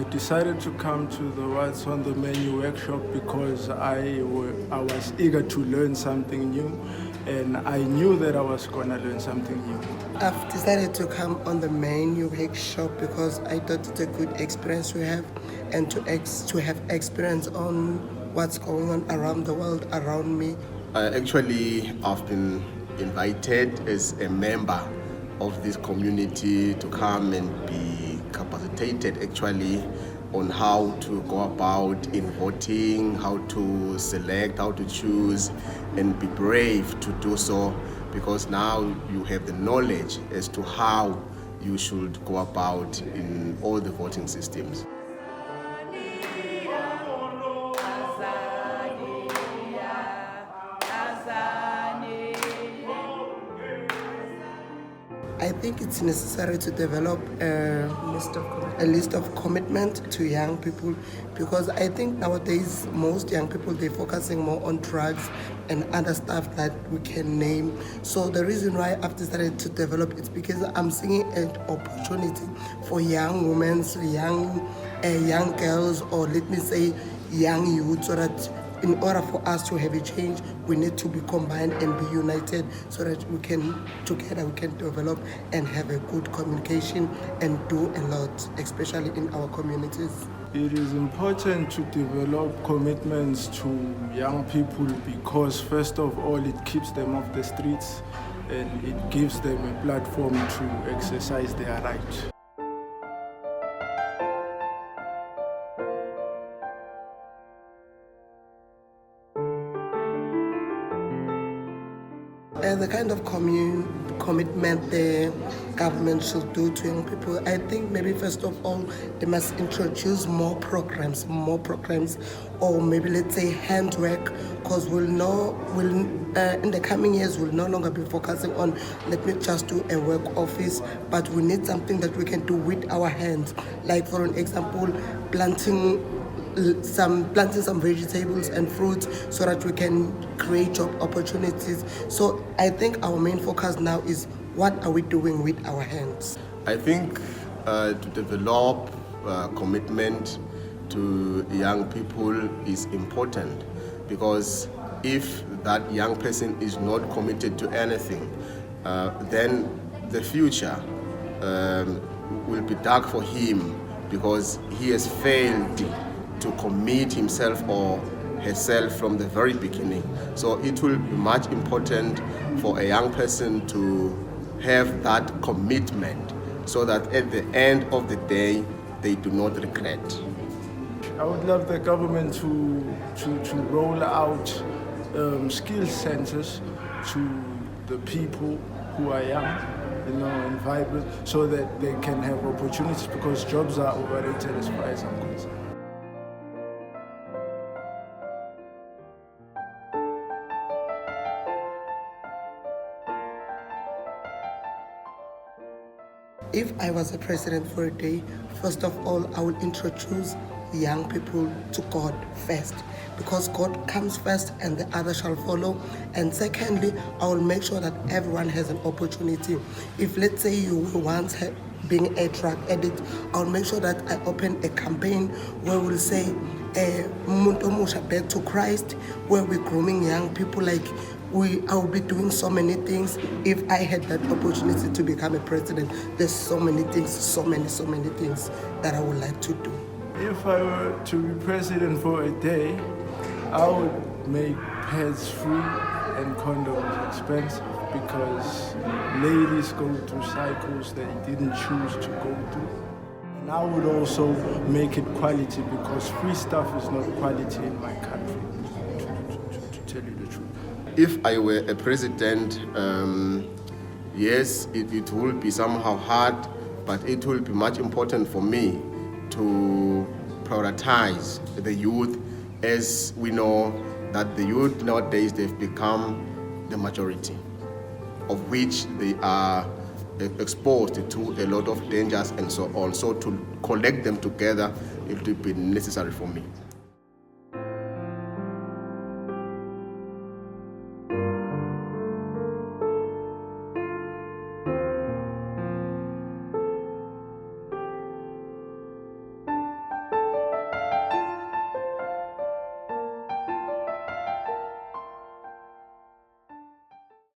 I decided to come to the What's on the Menu workshop because I was eager to learn something new, and I knew that I was going to learn something new. I've decided to come on the menu workshop because I thought it's a good experience to have, and to have experience on what's going on around the world around me. I've been invited as a member of this community to come and be capacitated on how to go about in voting, how to select, how to choose, and be brave to do so, because now you have the knowledge as to how you should go about in all the voting systems. I think it's necessary to develop a list of commitment to young people, because I think nowadays most young people, they're focusing more on drugs and other stuff that we can name. So the reason why I've decided to develop it's because I'm seeing an opportunity for young women, young girls, or let me say young youth, so that in order for us to have a change, we need to be combined and be united, so that together we can develop and have a good communication and do a lot, especially in our communities. It is important to develop commitments to young people because, first of all, it keeps them off the streets and it gives them a platform to exercise their right. The kind of commitment the government should do to young people, I think maybe first of all they must introduce more programs, or maybe let's say handwork, because in the coming years we'll no longer be focusing on let me just do a work office, but we need something that we can do with our hands, like for an example planting some vegetables and fruits, so that we can create job opportunities. So I think our main focus now is what are we doing with our hands. I think to develop commitment to young people is important, because if that young person is not committed to anything, then the future will be dark for him, because he has failed to commit himself or herself from the very beginning. So it will be much important for a young person to have that commitment, so that at the end of the day they do not regret. I would love the government to roll out skill centers to the people who are young, and vibrant, so that they can have opportunities, because jobs are overrated as far as I'm concerned. If I was a president for a day, first of all, I would introduce young people to God first, because God comes first and the other shall follow. And secondly, I will make sure that everyone has an opportunity. If let's say you were once being a drug addict, I'll make sure that I open a campaign where we'll say Umuntu Omusha back to Christ, where we're grooming young people. Like I will be doing so many things. If I had that opportunity to become a president, there's so many things that I would like to do. If I were to be president for a day, I would make pads free and condoms expensive, because ladies go through cycles they didn't choose to go through. And I would also make it quality, because free stuff is not quality in my country, to tell you the truth. If I were a president, yes, it will be somehow hard, but it will be much important for me to prioritize the youth, as we know that the youth nowadays, they've become the majority, of which they are exposed to a lot of dangers and so on. So to collect them together, it will be necessary for me.